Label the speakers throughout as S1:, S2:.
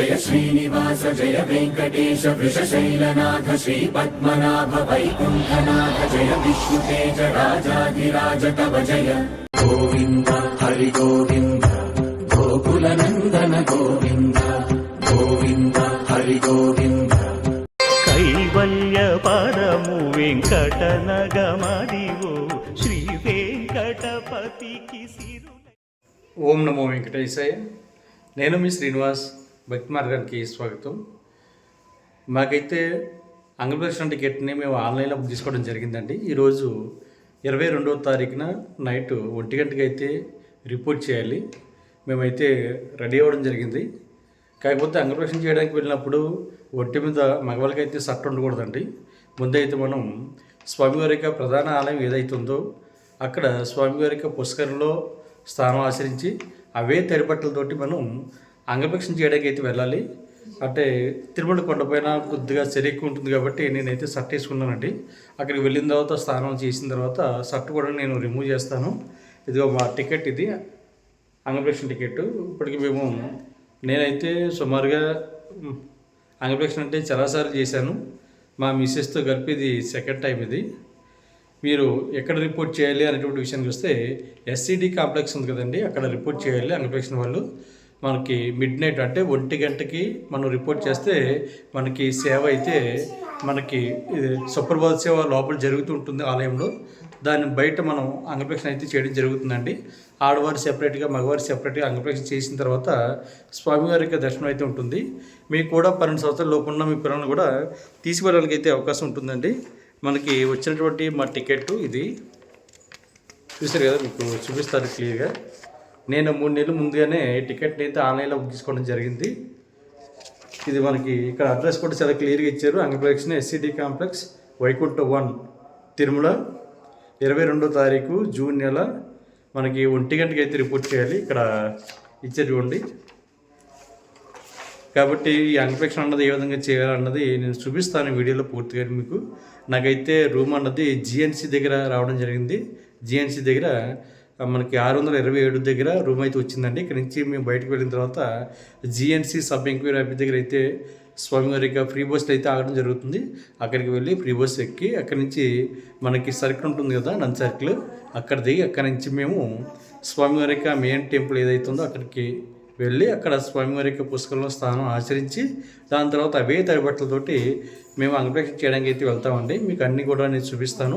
S1: जय श्रीनिवास जय वेंकटेश वृषशैलनाथ श्रीपद्मनाभ वैकुण्ठनाथ जय विष्णुतेज राजाधिराज तव जय गोविन्द हरि गोविन्द गोकुलनन्दन गोविन्द गोविन्द हरि गोविन्द
S2: कैवल्य परमु वेंकटनगमदिवो श्री वेंकटपति की
S3: ఓం నమో వెంకటేశాయ. నేను మీ శ్రీనివాస్. భక్తి మార్గానికి స్వాగతం. మాకైతే అంగప్రదర్శన టికెట్ని మేము ఆన్లైన్లో బుక్ చేసుకోవడం జరిగిందండి. ఈరోజు 22వ తారీఖున నైట్ 1 గంటకి అయితే రిపోర్ట్ చేయాలి. మేమైతే రెడీ అవ్వడం జరిగింది. కాకపోతే అంగప్రదర్శన చేయడానికి వెళ్ళినప్పుడు ఒంటి మీద మగవాళ్ళకైతే షర్ట్ ఉండకూడదండి. ముందైతే మనం స్వామివారి యొక్క ప్రధాన ఆలయం ఏదైతుందో అక్కడ స్వామివారి యొక్క పుష్కరంలో స్థానం ఆచరించి అవే తెరబట్టలతోటి మనం అంగప్రదక్షిణ చేయడానికి అయితే వెళ్ళాలి. అంటే తిరుమల కొండపైన కొద్దిగా చలి ఎక్కువ ఉంటుంది కాబట్టి నేనైతే షర్ట్ వేసుకున్నానండి. అక్కడికి వెళ్ళిన తర్వాత స్నానం చేసిన తర్వాత షర్ట్ కూడా నేను రిమూవ్ చేస్తాను. ఇదిగో మా టికెట్, ఇది అంగప్రదక్షిణ టికెట్. ఇప్పటికి నేనైతే సుమారుగా అంగప్రదక్షిణ అంటే చాలాసార్లు చేశాను. మా మిస్సెస్తో కలిపి ఇది సెకండ్ టైం. ఇది మీరు ఎక్కడ రిపోర్ట్ చేయాలి అనేటువంటి విషయానికి వస్తే ఎస్సిడి కాంప్లెక్స్ ఉంది కదండి, అక్కడ రిపోర్ట్ చేయాలి. అంగప్రదక్షిణ వాళ్ళు మనకి మిడ్ నైట్ అంటే 1 గంటకి మనం రిపోర్ట్ చేస్తే మనకి సేవ అయితే మనకి సుప్రభాత సేవ లోపల జరుగుతూ ఉంటుంది ఆలయంలో. దాని బయట మనం అంగప్రదక్షిణ అయితే చేయడం జరుగుతుందండి. ఆడవారు సెపరేట్గా, మగవారు సెపరేట్గా అంగప్రదక్షిణ చేసిన తర్వాత స్వామివారి యొక్క దర్శనం అయితే ఉంటుంది. మీకు కూడా 12 సంవత్సరాల లోపు ఉన్న మీ పిల్లలను కూడా తీసుకువెళ్ళడానికి అయితే అవకాశం ఉంటుందండి. మనకి వచ్చినటువంటి మా టికెట్ ఇది చూసారు కదా, మీకు చూపిస్తారు క్లియర్గా. నేను 3 నెలల ముందుగానే టికెట్ని అయితే ఆన్లైన్లో బుక్ చేసుకోవడం జరిగింది. ఇది మనకి ఇక్కడ అడ్రస్ కూడా చాలా క్లియర్గా ఇచ్చారు. అంగప్రదక్షిణ ఎస్సిడి కాంప్లెక్స్ వైకుంఠ 1 తిరుమల 22వ తారీఖు జూన్ నెల మనకి 1 గంటకి అయితే రిపోర్ట్ చేయాలి. ఇక్కడ ఇచ్చారు చూడండి. కాబట్టి ఈ అంగప్రదక్షిణ అన్నది ఏ విధంగా చేయాలన్నది నేను చూపిస్తాను వీడియోలో పూర్తిగా మీకు. నాకైతే రూమ్ అన్నది జిఎన్సి దగ్గర రావడం జరిగింది. జిఎన్సి దగ్గర మనకి 627 దగ్గర రూమ్ అయితే వచ్చిందండి. ఇక్కడ నుంచి మేము బయటకు వెళ్ళిన తర్వాత జిఎన్సి సబ్ ఎంక్వైరీ ఆఫీస్ దగ్గర అయితే స్వామివారి యొక్క ఫ్రీ బస్సులు అయితే ఆగడం జరుగుతుంది. అక్కడికి వెళ్ళి ఫ్రీ బస్సు ఎక్కి అక్కడి నుంచి మనకి సర్కిల్ ఉంటుంది కదా, నంది సర్కిల్, అక్కడ దిగి అక్కడి నుంచి మేము స్వామివారి యొక్క మెయిన్ టెంపుల్ ఏదైతుందో అక్కడికి వెళ్ళి అక్కడ స్వామివారి యొక్క పుష్కరంలో స్నానం ఆచరించి దాని తర్వాత అవే తడిబట్టలతోటి మేము అంగప్రదక్షిణ చేయడానికి అయితే వెళ్తామండి. మీకు అన్నీ కూడా నేను చూపిస్తాను,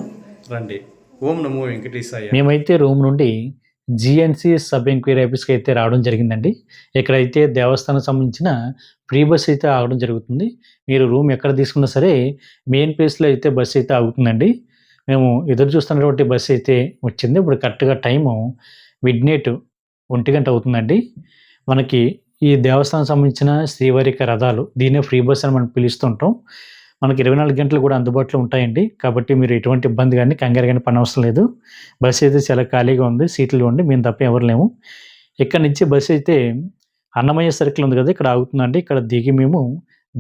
S3: రండి. ఓం నమో వెంకటేశాయ.
S4: మేమైతే రూమ్ నుండి జిఎన్సి సబ్ ఎంక్వైరీ ఆఫీస్కి అయితే రావడం జరిగిందండి. ఇక్కడైతే దేవస్థానం సంబంధించిన ఫ్రీ బస్ అయితే ఆగడం జరుగుతుంది. మీరు రూమ్ ఎక్కడ తీసుకున్నా సరే మెయిన్ ప్లేస్లో అయితే బస్సు అయితే ఆగుతుందండి. మేము ఎదురు చూస్తున్నటువంటి బస్సు అయితే వచ్చింది. ఇప్పుడు కరెక్ట్గా టైము మిడ్ నైట్ 1 గంట అవుతుందండి. మనకి ఈ దేవస్థానం సంబంధించిన శ్రీవారి యొక్క రథాలు, దీన్నే ఫ్రీ బస్ అని మనం పిలుస్తుంటాం. మనకి 24 గంటలు కూడా అందుబాటులో ఉంటాయండి. కాబట్టి మీరు ఎటువంటి ఇబ్బంది కానీ కంగారు కానీ పనవసరం లేదు. బస్సు అయితే చాలా ఖాళీగా ఉంది, సీట్లు ఉండి మేము తప్ప ఎవరు లేము. ఇక్కడ నుంచి బస్సు అయితే అన్నమయ్య సర్కిల్ ఉంది కదా, ఇక్కడ ఆగుతుందండి. ఇక్కడ దిగి మేము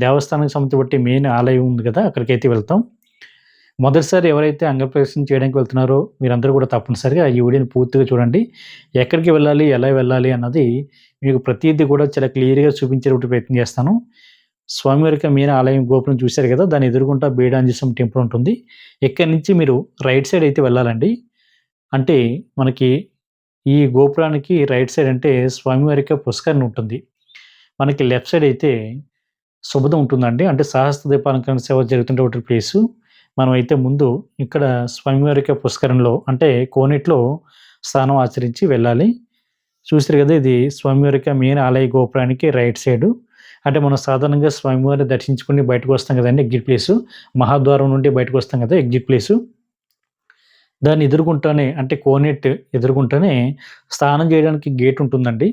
S4: దేవస్థానానికి సంబంధించి మెయిన్ ఆలయం ఉంది కదా, అక్కడికైతే వెళ్తాం. మొదటిసారి ఎవరైతే అంగప్రదక్షిణ చేయడానికి వెళ్తున్నారో మీరందరూ కూడా తప్పనిసరిగా ఈ వీడియోని పూర్తిగా చూడండి. ఎక్కడికి వెళ్ళాలి, ఎలా వెళ్ళాలి అన్నది మీకు ప్రతిదీ కూడా చాలా క్లియర్గా చూపించేటువంటి ప్రయత్నం చేస్తాను. స్వామివారికి మెయిన్ ఆలయం గోపురం చూశారు కదా, దాని ఎదురుగుంటా బీడాంజేశ్వరం టెంపుల్ ఉంటుంది. ఇక్కడి నుంచి మీరు రైట్ సైడ్ అయితే వెళ్ళాలండి. అంటే మనకి ఈ గోపురానికి రైట్ సైడ్ అంటే స్వామివారికి పుష్కరిణి ఉంటుంది. మనకి లెఫ్ట్ సైడ్ అయితే శుభదం ఉంటుందండి. అంటే సహస్ర దీపాలంకరణ సేవ జరుగుతున్నటువంటి ప్లేసు. మనం అయితే ముందు ఇక్కడ స్వామివారికి పుష్కరంలో అంటే కోనేటిలో స్నానం ఆచరించి వెళ్ళాలి. చూసారు కదా, ఇది స్వామివారికి మెయిన్ ఆలయ గోపురానికి రైట్ సైడు. అంటే మనం సాధారణంగా స్వామివారిని దర్శించుకుని బయటకు వస్తాం కదండి, ఎగ్జిట్ ప్లేసు. మహాద్వారం నుండి బయటకు వస్తాం కదా, ఎగ్జిట్ ప్లేసు. దాన్ని ఎదుర్కొంటానే అంటే కోనేట్ ఎదుర్కొంటానే స్నానం చేయడానికి గేట్ ఉంటుందండి.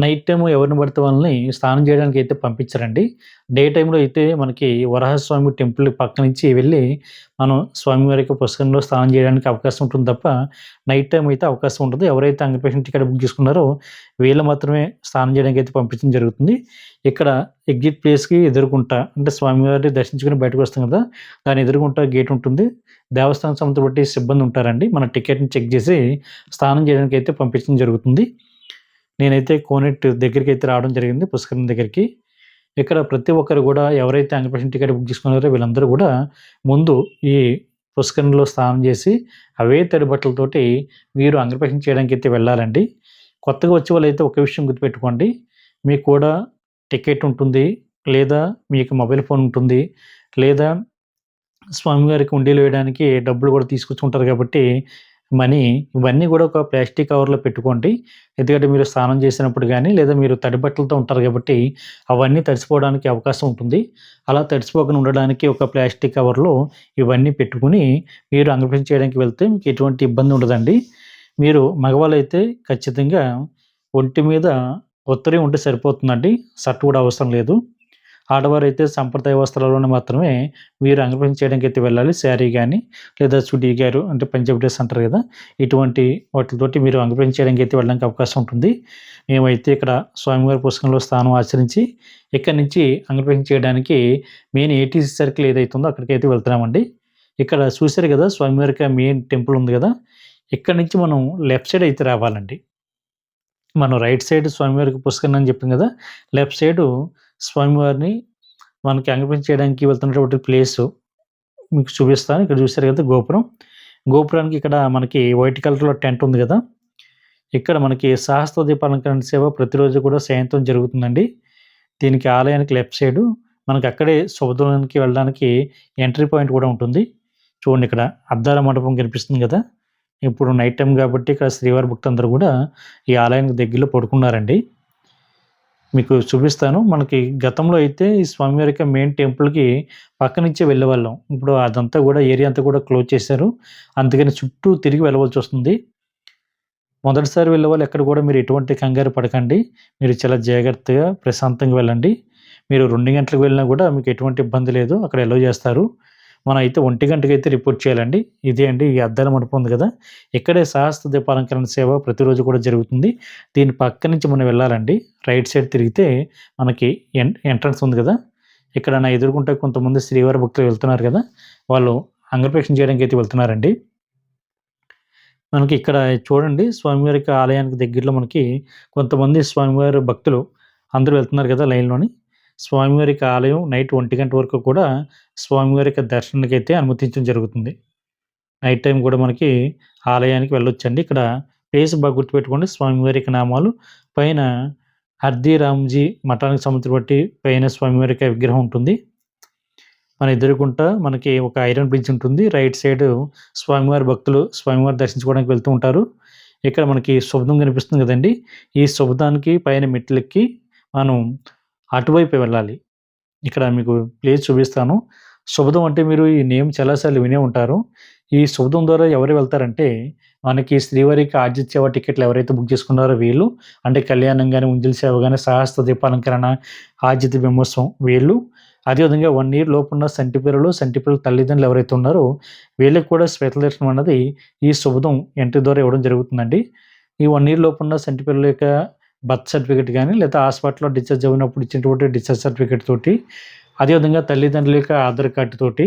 S4: నైట్ టైము ఎవరిని పడితే వాళ్ళని స్నానం చేయడానికి అయితే పంపించరండి. డే టైంలో అయితే మనకి వరాహస్వామి టెంపుల్ పక్క నుంచి వెళ్ళి మనం స్వామివారికి పుష్కరంలో స్నానం చేయడానికి అవకాశం ఉంటుంది తప్ప నైట్ టైం అయితే అవకాశం ఉంటుంది. ఎవరైతే అంగప్రదక్షిణ టికెట్ బుక్ చేసుకున్నారో వీళ్ళు మాత్రమే స్నానం చేయడానికి అయితే పంపించడం జరుగుతుంది. ఇక్కడ ఎగ్జిట్ ప్లేస్కి ఎదుర్కొంటా అంటే స్వామివారిని దర్శించుకుని బయటకు వస్తాం కదా, దాని ఎదుర్కొంటా గేట్ ఉంటుంది. దేవస్థానం సంబంధించి బట్టి సిబ్బంది ఉంటారండి. మన టికెట్ని చెక్ చేసి స్నానం చేయడానికి అయితే పంపించడం జరుగుతుంది. నేనైతే కోనేట్ దగ్గరికి అయితే రావడం జరిగింది, పుష్కరం దగ్గరికి. ఇక్కడ ప్రతి ఒక్కరు కూడా ఎవరైతే అంగప్రదక్షిణ టికెట్ బుక్ చేసుకున్నారో వీళ్ళందరూ కూడా ముందు ఈ పుష్కరిణిలో స్నానం చేసి అవే తడి బట్టలతోటి మీరు అంగప్రదక్షిణ చేయడానికి అయితే వెళ్ళాలండి. కొత్తగా వచ్చే వాళ్ళైతే ఒక విషయం గుర్తుపెట్టుకోండి. మీకు కూడా టికెట్ ఉంటుంది, లేదా మీకు మొబైల్ ఫోన్ ఉంటుంది, లేదా స్వామివారికి ఉండీలు వేయడానికి డబ్బులు కూడా తీసుకొచ్చుకుంటారు కాబట్టి మనీ ఇవన్నీ కూడా ఒక ప్లాస్టిక్ కవర్లో పెట్టుకోండి. ఎందుకంటే మీరు స్నానం చేసినప్పుడు కానీ లేదా మీరు తడి బట్టలతో ఉంటారు కాబట్టి అవన్నీ తడిసిపోవడానికి అవకాశం ఉంటుంది. అలా తడిసిపోకుండా ఉండడానికి ఒక ప్లాస్టిక్ కవర్లో ఇవన్నీ పెట్టుకుని మీరు అంగప్రదక్షిణ చేయడానికి వెళ్తే మీకు ఎటువంటి ఇబ్బంది ఉండదండి. మీరు మగవాళ్ళైతే ఖచ్చితంగా ఒంటి మీద ఉత్తరీయం ఉంటే సరిపోతుందండి. షర్ట్ కూడా అవసరం లేదు. ఆడవారైతే సంప్రదాయ వస్త్రాల్లోనే మాత్రమే వీరు అంగప్రదక్షిణ చేయడానికి అయితే వెళ్ళాలి. శారీ కానీ లేదా చుడీదారు అంటే పంజాబీ డ్రెస్ అంటారు కదా, ఇటువంటి వాటితోటి మీరు అంగప్రదక్షిణ చేయడానికి అయితే వెళ్ళడానికి అవకాశం ఉంటుంది. మేమైతే ఇక్కడ స్వామివారి పుష్కరంలో స్నానం ఆచరించి ఇక్కడి నుంచి అంగప్రదక్షిణ చేయడానికి మెయిన్ ఏటీసీ సర్కిల్ ఏదైతే ఉందో అక్కడికైతే వెళ్తున్నామండి. ఇక్కడ చూశారు కదా స్వామివారికి మెయిన్ టెంపుల్ ఉంది కదా, ఇక్కడ నుంచి మనం లెఫ్ట్ సైడ్ అయితే రావాలండి. మనం రైట్ సైడ్ స్వామివారికి పుష్కరిణి అని చెప్పాం కదా, లెఫ్ట్ సైడు స్వామివారిని మనకి అంగప్రదక్షిణ చేయడానికి వెళ్తున్నటువంటి ప్లేసు మీకు చూపిస్తాను. ఇక్కడ చూశారు కదా గోపురం. గోపురానికి ఇక్కడ మనకి వైట్ కలర్‌లో టెంట్ ఉంది కదా, ఇక్కడ మనకి సహస్ర దీపాలంకరణ సేవ ప్రతిరోజు కూడా సాయంత్రం జరుగుతుందండి. దీనికి ఆలయానికి లెఫ్ట్ సైడు మనకి అక్కడే శుభద్వారానికి వెళ్ళడానికి ఎంట్రీ పాయింట్ కూడా ఉంటుంది. చూడండి ఇక్కడ అద్దాల మండపం కనిపిస్తుంది కదా. ఇప్పుడు నైట్ టైమ్ కాబట్టి ఇక్కడ శ్రీవారి భక్తులందరూ కూడా ఈ ఆలయానికి దగ్గరలో పడుకున్నారండి. మీకు చూపిస్తాను. మనకి గతంలో అయితే ఈ స్వామివారి యొక్క మెయిన్ టెంపుల్‌కి పక్క నుంచే వెళ్ళేవాళ్ళం. ఇప్పుడు అదంతా కూడా ఏరియా అంతా కూడా క్లోజ్ చేశారు. అందుకని చుట్టూ తిరిగి వెళ్ళవలసొస్తుంది. మొదటిసారి వెళ్ళేవాళ్ళు ఎక్కడ కూడా మీరు ఎటువంటి కంగారు పడకండి. మీరు చాలా జాగ్రత్తగా, ప్రశాంతంగా వెళ్ళండి. మీరు 2 గంటలకు వెళ్ళినా కూడా మీకు ఎటువంటి ఇబ్బంది లేదు. అక్కడ అలౌ చేస్తారు. మనం అయితే 1 గంటకైతే రిపోర్ట్ చేయాలండి. ఇదే అండి ఈ అద్దాల మండపం ఉంది కదా, ఇక్కడే సహస్ర దీపాలంకరణ సేవ ప్రతిరోజు కూడా జరుగుతుంది. దీని పక్క నుంచి మనం వెళ్ళాలండి. రైట్ సైడ్ తిరిగితే మనకి ఎంట్రన్స్ ఉంది కదా, ఇక్కడ నా ఎదురుగుంటా కొంతమంది శ్రీవారి భక్తులు వెళ్తున్నారు కదా, వాళ్ళు అంగప్రదక్షిణ చేయడానికి అయితే వెళ్తున్నారండి. మనకి ఇక్కడ చూడండి స్వామివారికి ఆలయానికి దగ్గరలో మనకి కొంతమంది స్వామివారి భక్తులు అందరూ వెళ్తున్నారు కదా లైన్‌లోని. స్వామివారికి ఆలయం నైట్ 1 గంట వరకు కూడా స్వామివారికి దర్శనానికైతే అనుమతించడం జరుగుతుంది. నైట్ టైం కూడా మనకి ఆలయానికి వెళ్ళొచ్చండి. ఇక్కడ ప్లేస్ బాగా గుర్తుపెట్టుకోండి. స్వామివారికి నామాలు పైన హర్దీ రామ్‌జీ మఠానికి సంబంధించి బట్టి పైన స్వామివారికి విగ్రహం ఉంటుంది. మన ఎదురుగుంటా మనకి ఒక ఐరన్ బ్రిడ్జ్ ఉంటుంది. రైట్ సైడ్ స్వామివారి భక్తులు స్వామివారి దర్శించుకోవడానికి వెళ్తూ ఉంటారు. ఇక్కడ మనకి శుభదం కనిపిస్తుంది కదండీ. ఈ శుభదానికి పైన మెట్లెక్కి మనం అటువైపే వెళ్ళాలి. ఇక్కడ మీకు ప్లేస్ చూపిస్తాను. శుభదం అంటే మీరు ఈ నేమ్ చాలా సార్లు వినే ఉంటారు. ఈ శుభదం ద్వారా ఎవరు వెళ్తారంటే మనకి శ్రీవారికి ఆర్జిత సేవ టికెట్లు ఎవరైతే బుక్ చేసుకున్నారో వీళ్ళు, అంటే కళ్యాణం గాని, ఉంజల్ సేవ గాని, సహస్ర దీపాలంకరణ, ఆర్జిత బ్రహ్మోత్సవం వీళ్ళు. అదేవిధంగా 1 ఇయర్ లోపున్న సంటి పిల్లల తల్లిదండ్రులు ఎవరైతే ఉన్నారో వీళ్ళకి కూడా స్పెషల్ దర్శనం అన్నది ఈ శుభదం ఎంట్రీ ద్వారా ఇవ్వడం జరుగుతుందండి. ఈ 1 ఇయర్ లోపున్న సంటి పిల్లల యొక్క బర్త్ సర్టిఫికేట్ కానీ లేదా హాస్పిటల్‌లో డిశ్చార్జ్ అయినప్పుడు ఇచ్చినటువంటి డిశ్చార్జ్ సర్టిఫికేట్ తోటి, అదేవిధంగా తల్లిదండ్రుల యొక్క ఆధార్ కార్డ్ తోటి,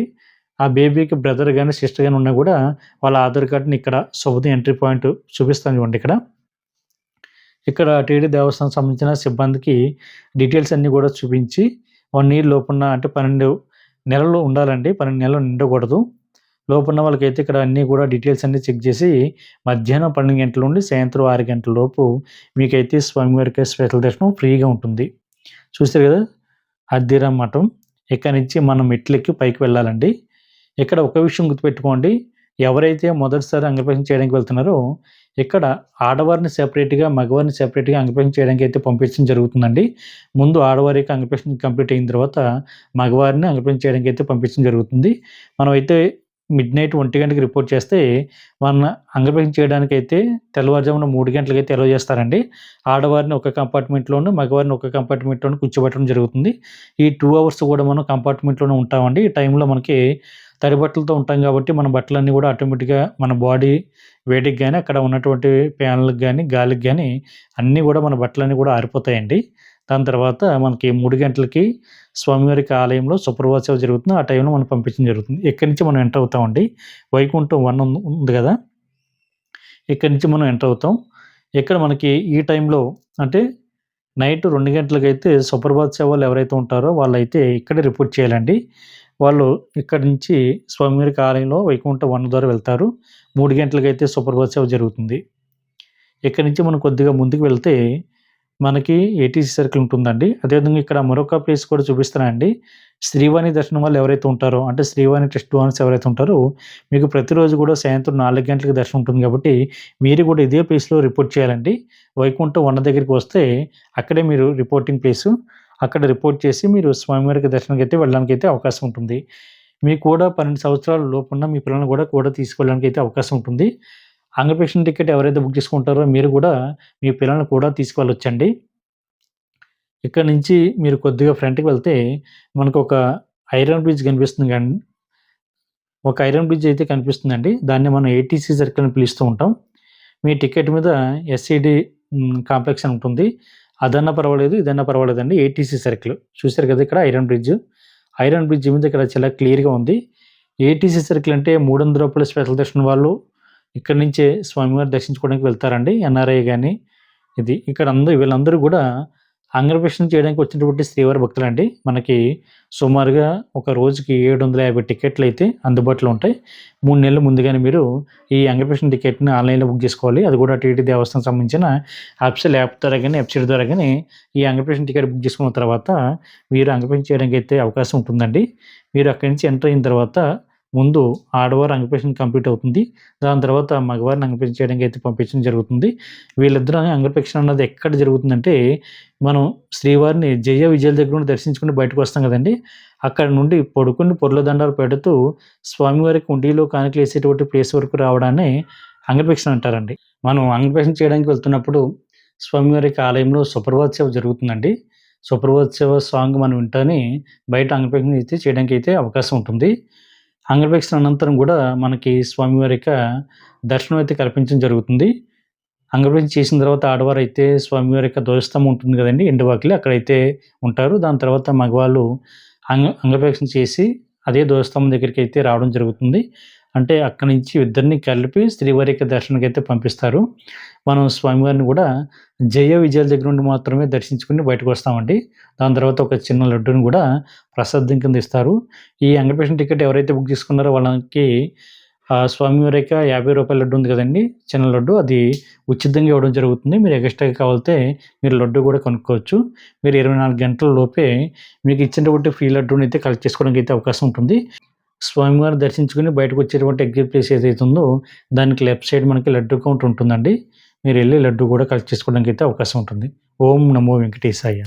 S4: ఆ బేబీకి బ్రదర్ గాని, సిస్టర్ గాని ఉన్నా కూడా వాళ్ళ ఆధార్ కార్డ్‌ని ఇక్కడ శుభదం ఎంట్రీ పాయింట్ చూపిస్తాను చూడండి ఇక్కడ. ఇక్కడ టీటీడీ దేవస్థానం సంబంధించిన సిబ్బందికి డీటెయిల్స్ అన్నీ కూడా చూపించి 1 ఇయర్ లోపున్న అంటే 12 నెలలు ఉండాలండి. 12 నెలలు నిండకూడదు. లోపున్న వాళ్ళకైతే ఇక్కడ అన్నీ కూడా డీటెయిల్స్ అన్నీ చెక్ చేసి మధ్యాహ్నం 12 గంటల నుండి సాయంత్రం 6 గంటల లోపు మీకైతే స్వామివారికి స్పెషల్ దర్శనం ఫ్రీగా ఉంటుంది. చూసారు కదా హల్దీరామ్ మఠం. ఇక్కడి నుంచి మనం మెట్లెక్కి పైకి వెళ్ళాలండి. ఇక్కడ ఒక విషయం గుర్తుపెట్టుకోండి. ఎవరైతే మొదటిసారి అంగప్రదక్షిణ చేయడానికి వెళ్తున్నారో ఇక్కడ ఆడవారిని సెపరేట్‌గా, మగవారిని సెపరేట్‌గా అంగప్రదక్షిణ చేయడానికి అయితే పంపించడం జరుగుతుందండి. ముందు ఆడవారికి అంగప్రదక్షిణ కంప్లీట్ అయిన తర్వాత మగవారిని అంగప్రదక్షిణ చేయడానికి అయితే పంపించడం జరుగుతుంది. మనమైతే మిడ్‌నైట్ 1 గంటకి రిపోర్ట్ చేస్తే మన అంగప్రదక్షిణ చేయడానికైతే తెల్లవారుజామున 3 గంటలకైతే అలౌ చేస్తారండి. ఆడవారిని ఒక కంపార్ట్మెంట్‌లోను, మగవారిని ఒక కంపార్ట్మెంట్‌లోను కూర్చోబెట్టడం జరుగుతుంది. ఈ 2 అవర్స్ కూడా మనం కంపార్ట్మెంట్‌లోనే ఉంటామండి. ఈ టైంలో మనకి తడి బట్టలతో ఉంటాం కాబట్టి మన బట్టలన్నీ కూడా ఆటోమేటిక్‌గా మన బాడీ వేడికి గాని, అక్కడ ఉన్నటువంటి ఫ్యాన్‌లకి గాని, గాలికి గాని అన్నీ కూడా మన బట్టలన్నీ కూడా ఆరిపోతాయండి. దాని తర్వాత మనకి 3 గంటలకి స్వామివారికి ఆలయంలో సుప్రభాత సేవ జరుగుతుంది. ఆ టైంలో మనం పంపించడం జరుగుతుంది. ఇక్కడి నుంచి మనం ఎంటర్ అవుతామండి. వైకుంఠం 1 ఉంది కదా, ఇక్కడి నుంచి మనం ఎంటర్ అవుతాం. ఇక్కడ మనకి ఈ టైంలో అంటే నైట్ 2 గంటలకైతే సుప్రభాత్ సేవలు ఎవరైతే ఉంటారో వాళ్ళైతే ఇక్కడే రిపోర్ట్ చేయాలండి. వాళ్ళు ఇక్కడి నుంచి స్వామివారికి ఆలయంలో వైకుంఠ వన ద్వారా వెళ్తారు. 3 గంటలకైతే సుప్రభాత సేవ జరుగుతుంది. ఇక్కడి నుంచి మనం కొద్దిగా ముందుకు వెళ్తే మనకి ఏటీసీ సర్కిల్ ఉంటుందండి. అదేవిధంగా ఇక్కడ మరొక ప్లేస్ కూడా చూపిస్తున్నానండి. శ్రీవాణి దర్శనం వాళ్ళు ఎవరైతే ఉంటారో, అంటే శ్రీవాణి ట్రస్ట్ ఓనర్స్ ఎవరైతే ఉంటారో, మీకు ప్రతిరోజు కూడా సాయంత్రం 4 గంటలకి దర్శనం ఉంటుంది కాబట్టి మీరు కూడా ఇదే ప్లేస్‌లో రిపోర్ట్ చేయాలండి. వైకుంఠం వన దగ్గరికి వస్తే అక్కడే మీరు రిపోర్టింగ్ ప్లేసు. అక్కడ రిపోర్ట్ చేసి మీరు స్వామివారికి దర్శనానికైతే వెళ్ళడానికైతే అవకాశం ఉంటుంది. మీకు కూడా 12 సంవత్సరాల లోపున్న మీ పిల్లల్ని కూడా తీసుకెళ్ళడానికైతే అవకాశం ఉంటుంది. అంగప్రదక్షిణ టికెట్ ఎవరైతే బుక్ చేసుకుంటారో మీరు కూడా మీ పిల్లల్ని కూడా తీసుకెళ్ళొచ్చండి. ఇక్కడి నుంచి మీరు కొద్దిగా ఫ్రంట్‌కి వెళ్తే మనకొక ఐరన్ బ్రిడ్జ్ కనిపిస్తుంది ఒక ఐరన్ బ్రిడ్జ్ అయితే కనిపిస్తుందండి. దాన్ని మనం ఏటీసీ సర్కిల్ అని పిలుస్తూ ఉంటాం. మీ టికెట్ మీద ఎస్సీడీ కాంప్లెక్స్ అని ఉంటుంది. అదన్నా పర్వాలేదు, ఇదన్నా పర్వాలేదండి. ఏటీసీ సర్కిల్ చూసారు కదా ఇక్కడ ఐరన్ బ్రిడ్జ్. ఐరన్ బ్రిడ్జ్ మీద ఇక్కడ చాలా క్లియర్‌గా ఉంది. ఏటీసీ సర్కిల్ అంటే 300 రూపాయల స్పెషల్ దర్శనం వాళ్ళు ఇక్కడి నుంచే స్వామివారిని దర్శించుకోవడానికి వెళ్తారండి. ఎన్ఆర్ఐ గాని ఇది. ఇక్కడ వీళ్ళందరూ కూడా అంగప్రదక్షిణ చేయడానికి వచ్చినటువంటి శ్రీవారి భక్తులండి. మనకి సుమారుగా ఒక రోజుకి 750 టికెట్లయితే అందుబాటులో ఉంటాయి. 3 నెలల ముందుగానే మీరు ఈ అంగప్రదక్షిణ టికెట్‌ని ఆన్‌లైన్‌లో బుక్ చేసుకోవాలి. అది కూడా టీటీడీ దేవస్థానం సంబంధించిన అఫీషియల్ యాప్ ద్వారా గాని, వెబ్‌సైట్ ద్వారా గాని ఈ అంగప్రదక్షిణ టికెట్ బుక్ చేసుకున్న తర్వాత మీరు అంగప్రదక్షిణ చేయడానికైతే అవకాశం ఉంటుందండి. మీరు అక్కడి నుంచి ఎంటర్ అయిన తర్వాత ముందు ఆడవారి అంగప్రదక్షిణ కంప్లీట్ అవుతుంది. దాని తర్వాత మగవారిని అంగప్రదక్షిణ చేయడానికైతే పంపించడం జరుగుతుంది. వీళ్ళిద్దరూ అంగప్రదక్షిణ అన్నది ఎక్కడ జరుగుతుందంటే, మనం శ్రీవారిని జయ విజయాల దగ్గర నుండి దర్శించుకొని బయటకు వస్తాం కదండీ! అక్కడ నుండి పడుకొని పొర్ల దండాలు పెడుతూ స్వామివారికి హుండీలో కానుకలేసేటువంటి ప్లేస్ వరకు రావడాన్ని అంగప్రదక్షిణ అంటారండి. మనం అంగప్రదక్షిణ చేయడానికి వెళ్తున్నప్పుడు స్వామివారికి ఆలయంలో సుప్రభాత సేవ జరుగుతుందండి. సుప్రభాత సేవ సాంగ్ మనం వింటానే బయట అంగప్రదక్షిణ అయితే చేయడానికైతే అవకాశం ఉంటుంది. అంగప్రదక్షిణ అనంతరం కూడా మనకి స్వామివారి యొక్క దర్శనం అయితే కల్పించడం జరుగుతుంది. అంగప్రదక్షిణ చేసిన తర్వాత ఆడవారైతే స్వామివారి యొక్క ధ్వజస్తంభం ఉంటుంది కదండీ! ఎండువాకిలి అక్కడైతే ఉంటారు. దాని తర్వాత మగవాళ్ళు అంగప్రదక్షిణ చేసి అదే ధ్వజస్తంభం దగ్గరికైతే రావడం జరుగుతుంది. అంటే అక్కడి నుంచి ఇద్దరిని కలిపి శ్రీవారి యొక్క దర్శనానికైతే పంపిస్తారు. మనం స్వామివారిని కూడా జయ విజయాల దగ్గర నుండి మాత్రమే దర్శించుకొని బయటకు వస్తామండి. దాని తర్వాత ఒక చిన్న లడ్డూని కూడా ప్రసాదం కింద ఇస్తారు. ఈ అంగప్రదక్షిణ టికెట్ ఎవరైతే బుక్ చేసుకున్నారో వాళ్ళకి స్వామివారి యొక్క రూ. 50 లడ్డు ఉంది కదండీ! చిన్న లడ్డు అది ఉచితంగా ఇవ్వడం జరుగుతుంది. మీరు ఎక్స్‌ట్రాగా కావాలితే మీరు లడ్డు కూడా కొనుక్కోవచ్చు. మీరు 24 గంటల లోపే మీకు ఇచ్చినటువంటి ఫ్రీ లడ్డూని అయితే కలెక్ట్ చేసుకోవడానికి అయితే అవకాశం ఉంటుంది. స్వామివారిని దర్శించుకొని బయటకు వచ్చేటువంటి ఎగ్జిట్ ప్లేస్ ఏదైతే ఉందో దానికి లెఫ్ట్ సైడ్ మనకి లడ్డు కౌంటర్ ఉంటుందండి. మీరు వెళ్ళి లడ్డు కూడా కలెక్ట్ చేసుకోవడానికి అయితే అవకాశం ఉంటుంది. ఓం నమో వెంకటేశాయ.